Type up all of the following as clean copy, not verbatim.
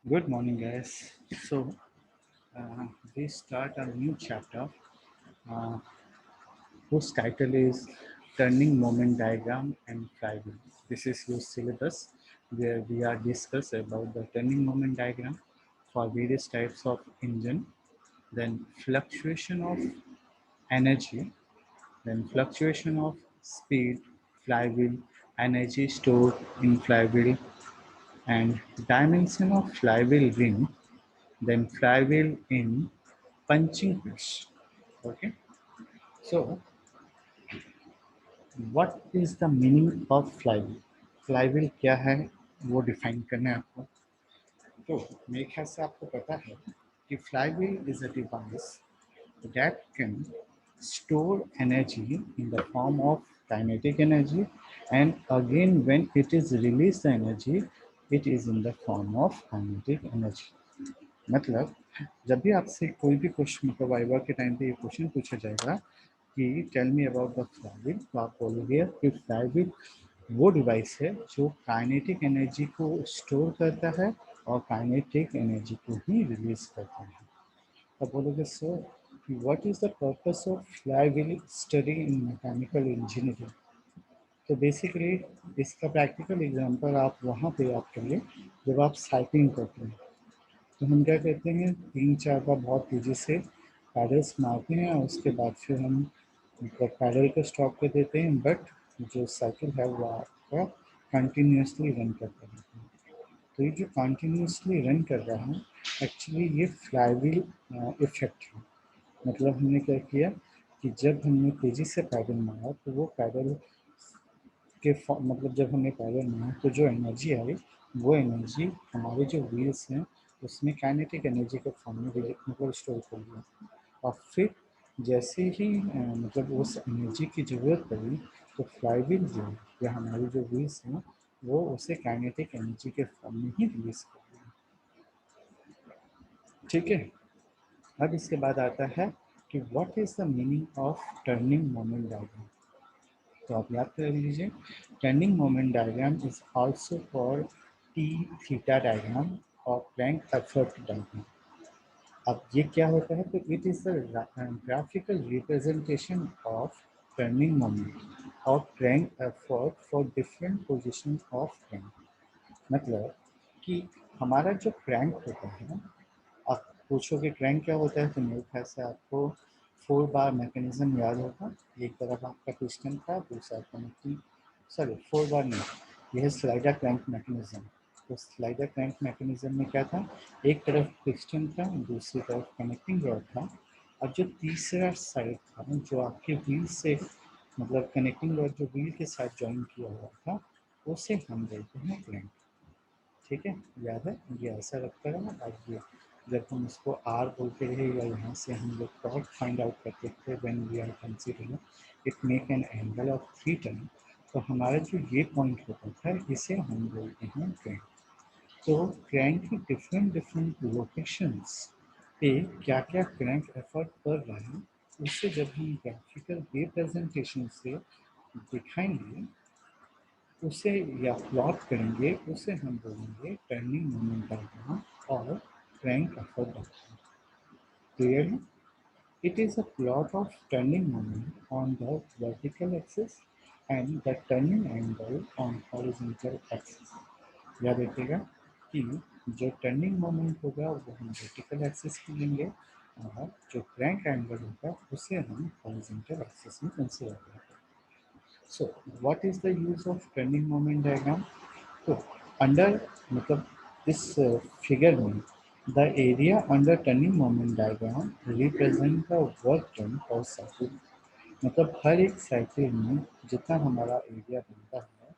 Good morning, guys. So, we start a new chapter uh, whose title is Turning Moment Diagram and Flywheel. This is your syllabus where we are discuss about the turning moment diagram for various types of engine, then fluctuation of energy, then fluctuation of speed, flywheel, energy stored in flywheel, and dimension of flywheel ring, then flywheel in punching press. Okay, so what is the meaning of flywheel? Flywheel क्या है वो define करना है आपको. तो मेरे ख्याल से आपको पता है कि flywheel is a device that can store energy in the form of kinetic energy, and again when it is released the energy it is in the form of kinetic energy. मतलब जब भी आपसे कोई भी क्वेश्चन मतलब viva के time पे ये क्वेश्चन पूछा जाएगा कि tell me about the flywheel, तो आप बोलोगे कि फ्लाईव्हील वो डिवाइस है जो काइनेटिक एनर्जी को स्टोर करता है और काइनेटिक एनर्जी को ही रिलीज करता है. अब बोलोगे sir what is the purpose of flywheel study in mechanical engineering. तो बेसिकली इसका प्रैक्टिकल एग्जांपल आप वहाँ पे आप करिए जब आप साइकिलिंग करते हैं. तो हम क्या करते हैं 3-4 बार बहुत तेज़ी से पैडल्स मारते हैं और उसके बाद फिर हम मतलब पैडल को स्टॉप कर देते हैं, बट जो साइकिल है वो आपका कंटिन्यूसली रन करता रहता है. तो ये जो कंटिन्यूसली रन कर रहा है एक्चुअली ये फ्लाईव्हील इफेक्ट है. मतलब हमने क्या किया कि जब हमने तेज़ी से पैडल मारा तो वो पैडल के मतलब जब हमने पैडल मारा तो जो एनर्जी आई वो एनर्जी हमारे जो व्हील्स हैं उसमें काइनेटिक एनर्जी के फॉर्म में मतलब स्टोर कर लिया. और फिर जैसे ही मतलब उस एनर्जी की ज़रूरत पड़ी तो फ्लाईव्हील जो है या हमारी जो व्हील्स हैं वो उसे काइनेटिक एनर्जी के फॉर्म में ही रिलीज कर दिया. ठीक है. अब इसके बाद आता है कि what is the meaning of turning moment diagram. तो आप याद कर लीजिए turning moment diagram is also called T theta diagram और प्लैंक एफर्ट डायग्राम. अब ये क्या होता है तो it is the graphical representation of turning moment और crank effort for different position of crank. मतलब कि हमारा जो क्रैंक होता है, आप पूछोगे क्रैंक क्या होता है तो मेरे ख्याल से आपको 4 बार मैकेनिज्म याद होगा. एक तरफ आपका पिस्टन था, दूसरा कनेक्टिंग, सॉरी 4 बार नहीं, यह है स्लाइडर क्रैंक मैकेनिज्म. तो स्लाइडर क्रैंक मैकेनिज्म में क्या था, एक तरफ पिस्टन था दूसरी तरफ कनेक्टिंग रॉड था, और जो तीसरा साइड था जो आपके व्हील से मतलब कनेक्टिंग रॉड जो व्हील के साथ ज्वाइन किया हुआ था उसे हम बोलते हैं क्रैंक. ठीक है, याद है ये ऐसा रखता है. अब ये जब हम इसको आर बोलते रहे या यहाँ से हम लोग टॉर्क फाइंड आउट करते थे when we are considering it make an angle of theta, तो हमारा जो ये पॉइंट होता था इसे हम बोलते हैं क्रैंक. तो क्रैंक की डिफरेंट डिफरेंट लोकेशंस पे क्या क्या क्रैंक एफर्ट कर रहे हैं उसे जब हम ग्राफिकल रिप्रेजेंटेशन से दिखाएंगे उसे या प्लॉट करेंगे उसे हम बोलेंगे टर्निंग मोमेंट डायग्राम और क्रैंक एफर्ट डायग्राम. क्लियर है. It is a plot of turning moment on the vertical axis and the turning angle on horizontal axis. याद रखिएगा कि जो टर्निंग मोमेंट होगा वो हम वर्टिकल एक्सिस पे लेंगे और जो क्रैंक एंगल होगा उसे हम हॉरिजॉन्टल एक्सिस में कंसीडर करेंगे. So, what is the use of turning moment diagram? तो अंडर मतलब इस फिगर में the area under turning moment diagram represent the work done for cycle. मतलब हर एक साइकिल में जितना हमारा एरिया बनता है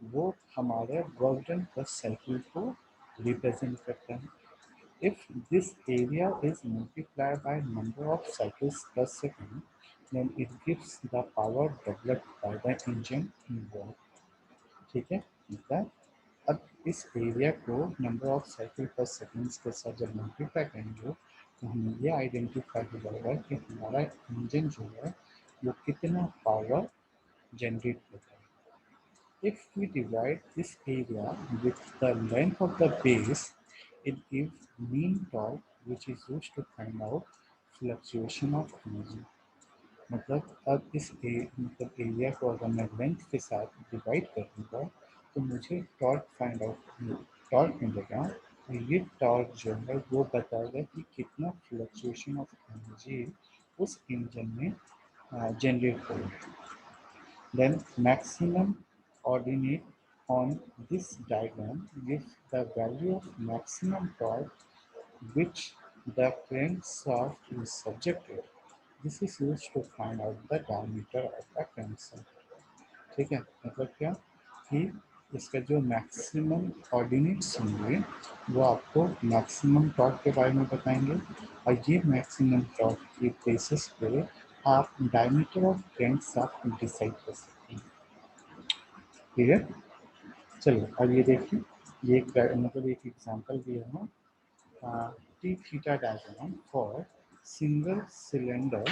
वो हमारे वर्क डन पर साइकिल को रिप्रेजेंट करता है. If this area is multiplied by number of cycles per second, then it gives the power developed by the engine involved. ठीक है, मतलब अब इस एरिया को नंबर ऑफ साइकिल पर सेकेंड्स के साथ जब मल्टीप्लाई करेंगे तो हमें ये आइडेंटिफाई हो जाएगा कि हमारा इंजन जो है वो कितना पावर जनरेट करता है. If we divide this area with the length of the base, It gives mean torque which is used to find out fluctuation of energy. मतलब अब मतलब एरिया को अगर मैं लेंथ के साथ डिवाइड कर दूँगा तो मुझे टॉर्क फाइंड आउट टॉर्क मिलेगा। और ये टॉर्क जो है वो बताएगा कि कितना फ्लक्चुएशन ऑफ एनर्जी उस इंजन में जनरेट हो रहा है। Then maximum ordinate on this diagram gives the value of maximum torque which the crankshaft is subjected. This is used to find out the diameter of the crankshaft. ठीक है, मतलब क्या कि इसका जो मैक्सिमम ऑर्डिनेट्स होंगे वो आपको मैक्सिमम टॉर्क के बारे में बताएंगे और ये मैक्सिमम टॉर्क के बेसिस पे आप डायमीटर ऑफ क्रैंकशाफ्ट डिसाइड कर सकते हैं। ठीक है, चलिए अब ये देखिए, ये मतलब एक एग्जांपल दिया है T theta diagram for single cylinder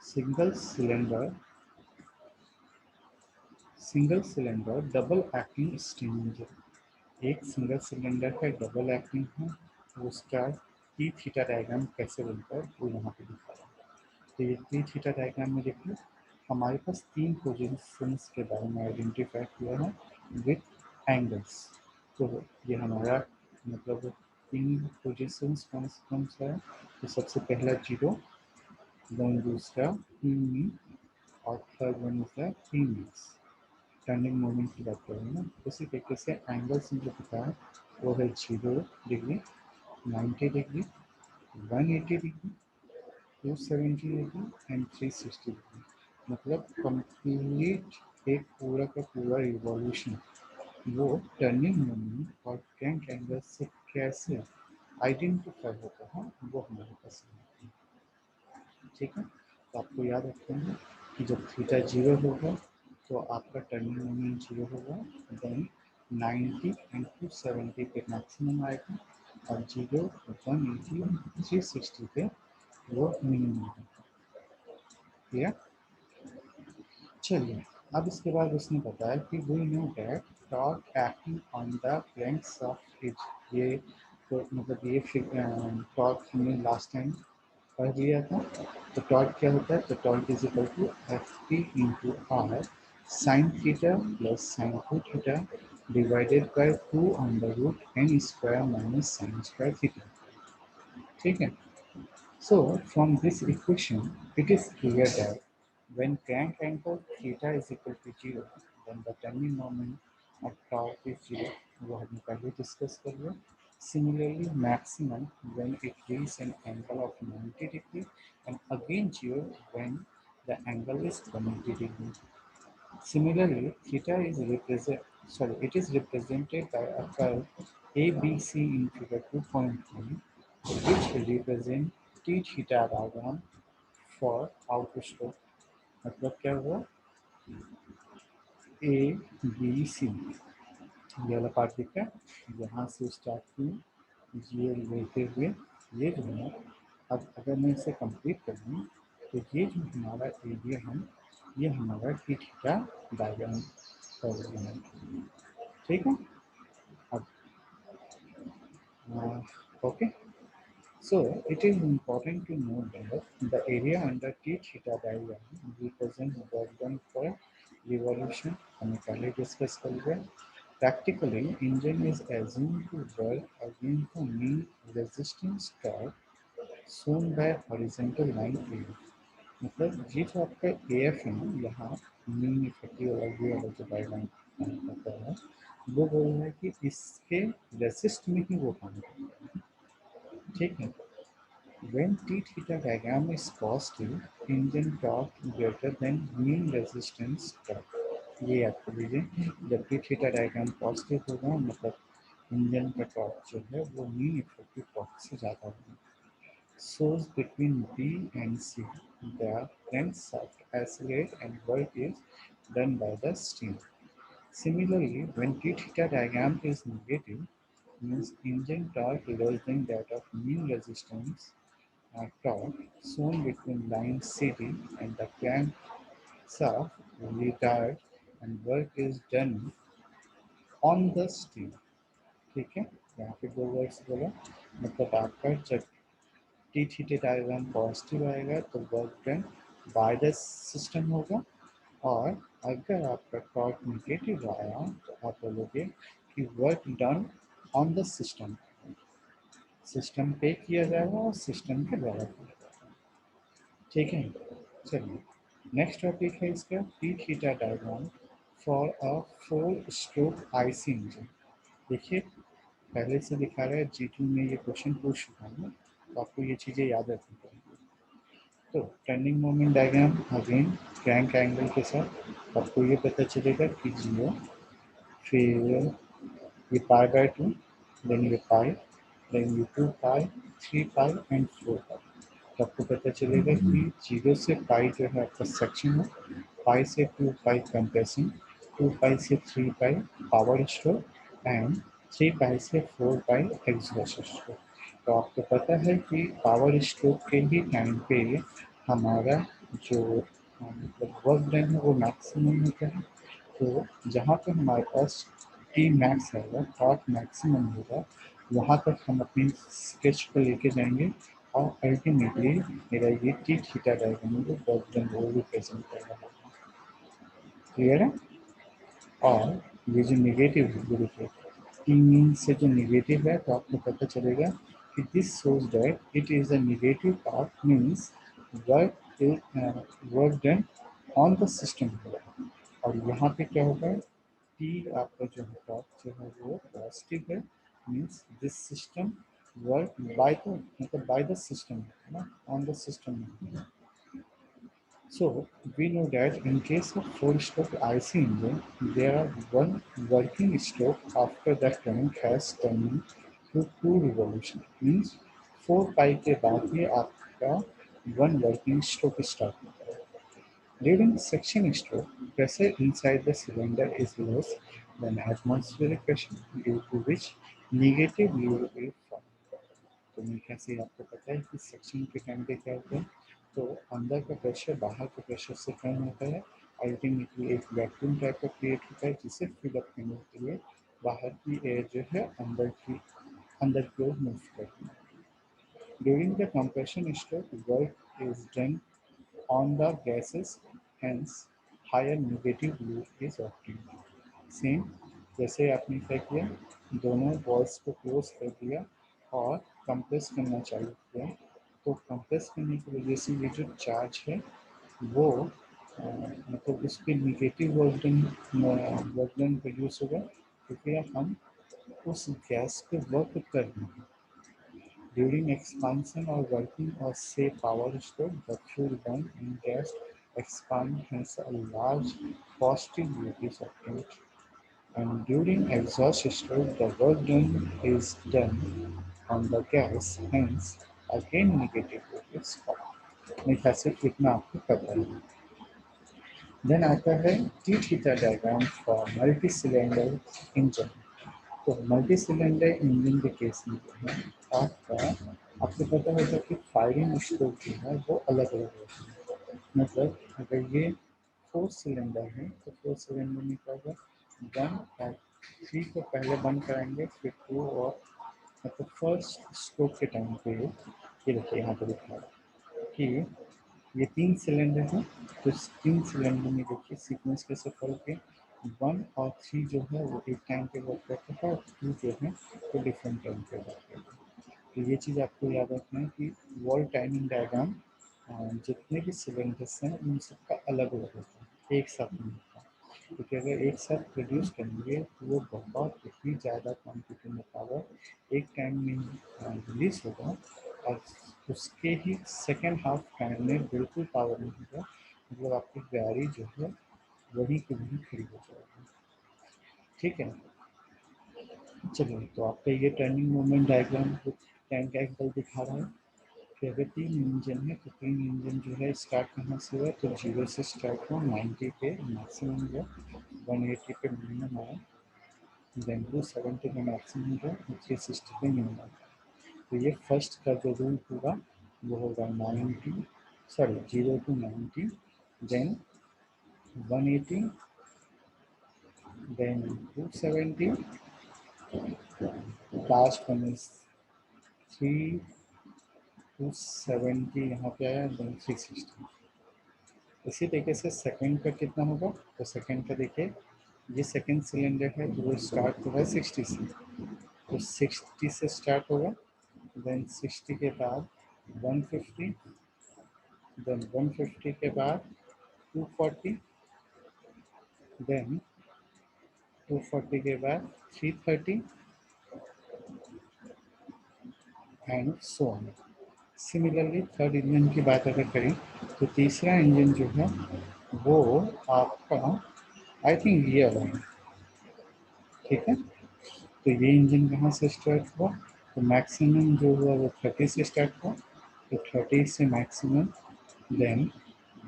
single cylinder single cylinder double acting steam engine. एक सिंगल सिलेंडर का डबल एक्टिंग है, उसका टी थीटा डायग्राम कैसे बनता है वो यहाँ पे दिखा रहा है। तो ये टी थीटा डायग्राम में देखिए हमारे पास तीन पोजीशंस के बारे में आइडेंटिफाई किया है विथ एंगल्स। तो ये हमारा मतलब तीन पोजीशंस कौन सा है, तो सबसे पहला जीरो, देन दूसरा पी और third one is the P mix. Turning moment की बात करें ना, उसी तरीके से एंगल्स जो पता है वो है 0 degree, 90 degree, 180 degree, 270 degree and 360 degree. मतलब कंप्लीट एक पूरा का पूरा रिवॉल्यूशन वो टर्निंग मोमेंट और क्रैंक एंगल से कैसे आइडेंटिफाई होता है वो हमारे पास है। ठीक है, तो आपको याद रखना है कि जब थीटा जीरो होगा तो आपका टर्निंग मोमेंट जीरो होगा, देन 90 एंड 270 पे मैक्सिमम आएगा और जीरो 180 360 पे वो मिनिमम आएगा। ठीक है, चलिए अब इसके बाद उसने बताया कि we know that torque acting on the crankshaft is ये, तो मतलब ये टॉर्क हमने लास्ट टाइम पढ़ लिया था। तो टॉर्क क्या होता है, तो torque is equal to F T into R sine theta plus sine two theta divided by 2 under root n² minus sine square theta. ठीक है, so from this equation it is clear that when crank angle theta is equal to 0 then the turning moment of torque is 0, वो हमने पहले discuss कर लिया। Similarly maximum when it reaches an angle of 90 degree and again 0 when the angle is 180 degree. Similarly, theta is it is represented by a curve ABC in figure 2.3, which represent T theta diagram for autostroke. मतलब क्या हुआ, A B C ये वाला part दिख रहा है, यहाँ से स्टार्ट किए ये लेते हुए ये जो है, अब अगर मैं इसे कंप्लीट कर दूँ तो ये जो हमारा एरिया है ये हमारा टी थीटा डायग्राम कर रहे हैं। ठीक है, अब okay, so it is important to know that the area under T theta diagram represents work done for revolution, हमने पहले डिस्कस कर लिया। Practically, engine is assumed to work against the mean resistance torque shown by horizontal line A। मतलब ये जो आपका A F है ना, यहाँ मीन इफेक्टिव वाला ये वाला जो डायग्राम होता है वो बोल रहा है कि इसके रेसिस्ट में ही वो काम करता है। ठीक है, when T theta diagram is positive, engine torque greater than mean resistance torque। ये याद कर लीजिए, जब T theta diagram पॉजिटिव होगा मतलब इंजन का टॉर्क जो है वो मीन इफेक्टिव टॉर्क से ज़्यादा होगा। Source between B and C, the crankshaft accelerate and work is done by the steam. Similarly, when T theta diagram is negative, means engine torque less than that of mean resistance torque shown between line CD and the crankshaft retard and work is done on the steam। ठीक है, यहाँ पे 2 words बोला, मतलब आपका जब T theta diagram positive आएगा तो work done by the system होगा, और अगर आपका टॉर्क नेगेटिव आया तो आप बोलोगे कि work done on the system, system पे किया जाएगा और सिस्टम के द्वारा किया जाएगा। ठीक है, चलिए नेक्स्ट टॉपिक है इसका P theta diagram for a 4 stroke IC engine. देखिए पहले से दिखा रहा है G2 में ये क्वेश्चन पूछ चुका हूँ, तो आपको ये चीज़ें याद रखनी पड़ेगी। तो turning moment diagram again crank angle के साथ आपको ये पता चलेगा कि 0, फिर ये पाई बाय 2, देन ये पाई, देन ये 2 पाई, 3 पाई एंड 4 पाई। तो आपको पता चलेगा कि 0 से पाई जो है आपका सेक्शन है, पाई से 2 पाई कंप्रेशन, 2 पाई से 3 पाई पावर स्ट्रोक एंड 3 पाई से 4 पाई एग्जॉस्ट स्ट्रोक। तो आपको पता है कि पावर स्ट्रोक के ही टाइम पे हमारा जो मतलब वर्क डन है वो मैक्सिमम होता है। तो जहाँ पे हमारे पास टी मैक्स है टॉर्क मैक्सिमम होगा, वहाँ तक हम अपनी स्केच को लेके जाएंगे और अल्टीमेटली मेरा ये टी थीटा डायग्राम जो वर्क डन वो रिप्रेजेंट कर रहा है। क्लियर है? और ये जो नेगेटिव है ये देखिए टी मीन से जो नेगेटिव है तो आपको पता चलेगा कि this shows that it is a negative part means work work done on the system होगा, और यहाँ पे क्या होगा टी आपका जो है जो है वो पॉजिटिव है means this system work by the मतलब बाय द सिस्टम है ना, on the system. So we know that in case of four-stroke IC engine, there are one working stroke after the crank has turned to 2 revolution. Means 4 pi के बाद ही आपका one working stroke start होता है. During section stroke, pressure inside the cylinder is less than atmospheric pressure, due to which negative U will form. तो मीठा से आपको पता है कि सेक्शन के टाइम पे क्या होता है, तो अंदर का प्रेशर बाहर के प्रेशर से कम होता है, अल्टीमेटली एक वैक्यूम टाइप का क्रिएट होता है जिसे फिलअप करने के लिए बाहर की एयर जो है अंदर की ओर मूव करती है। During the compression stroke work is done on the gases, hence higher negative loop is obtained. Same जैसे आपने क्या किया, दोनों वॉल्स को क्लोज कर दिया और कंप्रेस करना चालू किया, तो कंप्रेस करने की वजह से ये जो चार्ज है वो मतलब उसके निगेटिव वर्कडन प्रोड्यूस होगा, क्योंकि हम उस गैस पे वर्क कर रहे हैं। During expansion or working of say power stroke, the fuel burn in gas expand hence a large positive release of heat. And during exhaust stroke, the work done is done on the gas, hence again negative release of मेरे ख्याल से इतना आपको पता है। Then आता है T theta diagram for multi cylinder engine. तो मल्टी सिलेंडर इंजन के केस में जो है आपका आपको पता होगा कि फायरिंग स्ट्रोक जो है वो अलग अलग होती है। मतलब अगर ये 4 सिलेंडर है तो 4 सिलेंडर में क्या होगा, 1 और 3 को पहले बंद कराएंगे, फिर 2 और मतलब फर्स्ट स्ट्रोक के टाइम पे ये देखिए यहाँ पर लिखा है कि ये 3 सिलेंडर हैं, तो इस 3 सिलेंडर में देखिए सीक्वेंस कैसे फर्क है, 1 और 3 जो है वो एक टाइम पे वर्क करता है और 2 जो है वो डिफरेंट टाइम पे वर्क करता है। तो ये चीज़ आपको याद रखना है कि वॉल टाइमिंग डायग्राम जितने भी सिलेंडर्स हैं उन सबका अलग अलग होता है, एक साथ नहीं होता, क्योंकि अगर एक साथ प्रोड्यूस करेंगे तो वो बहुत ही ज़्यादा क्वान्टिटी में पावर एक टाइम में रिलीज होगा, और उसके ही सेकेंड हाफ टाइम में बिल्कुल पावर नहीं होगा, मतलब आपकी गाड़ी जो है वही की वही खड़ी हो जाएगी। ठीक है, चलिए तो आपका ये turning moment diagram tank angle दिखा रहा है कि अगर 3 इंजन है तो 3 इंजन जो है स्टार्ट कहाँ से हुआ, तो 0 से स्टार्ट हुआ, 90 पे मैक्सिमम हुआ, 180 पे मिनिमम आया, देन 270 पे मैक्सिमम हुआ, 360 पे मिनिमम। तो ये फर्स्ट का जो रूल होगा वो होगा 90, sorry 0 to 90, then 180, then 270, last one is 3 270, यहाँ पे आया, देन 360। इसी तरीके से सेकंड का कितना होगा, तो सेकंड का देखिए, ये सेकंड सिलेंडर है तो वो स्टार्ट होगा 60 से, तो 60 से स्टार्ट होगा, देन 60 के बाद 150, देन 150 के बाद 240, देन 240 के बाद 330 and so on. Similarly third engine की बात अगर करें तो तीसरा इंजन जो है वो आपका आई थिंक ये वाला है, ठीक है। तो ये इंजन कहाँ से स्टार्ट हुआ, तो मैक्सिमम जो हुआ वो 30 से स्टार्ट हुआ, तो 30 से मैक्सिमम, देन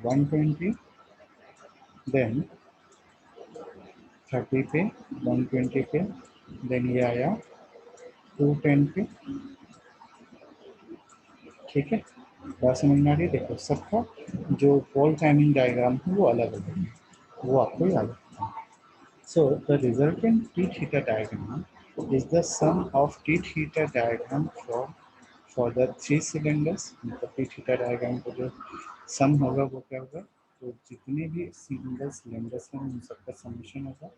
120, देन 30 पे, 120 पे, देन ये आया 210 पे, ठीक है। बात समझ में आ रही है, देखो सबका जो पोल टाइमिंग डायग्राम है वो अलग अलग है, वो आपको याद रखना है। So the resultant T theta diagram is the sum of T theta diagram for the three cylinders। मतलब T theta diagram को जो सम होगा वो क्या होगा, तो जितने भी सिंगल सिलेंडर्स हैं उन सबका समेशन होगा।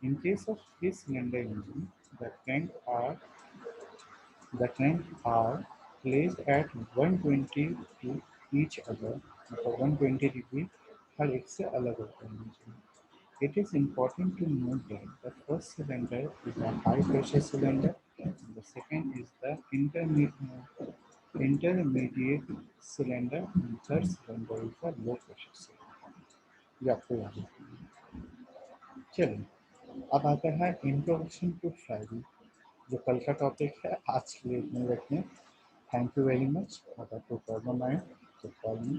In case of three cylinder engine, the crank are placed at 120 to each other, मतलब 120 डिग्री हर एक से अलग होता है engine। It is important to note that the first cylinder is a high pressure cylinder and the second is the intermediate cylinder and third cylinder is the low pressure cylinder। ये आपको याद रखना है। चलिए अब आता है इंट्रोडक्शन टू ड्राइविंग, जो कल का टॉपिक है, आज के लिए इतने रखने। Thank you very much. अगर कोई प्रॉब्लम आए तो कॉल मी।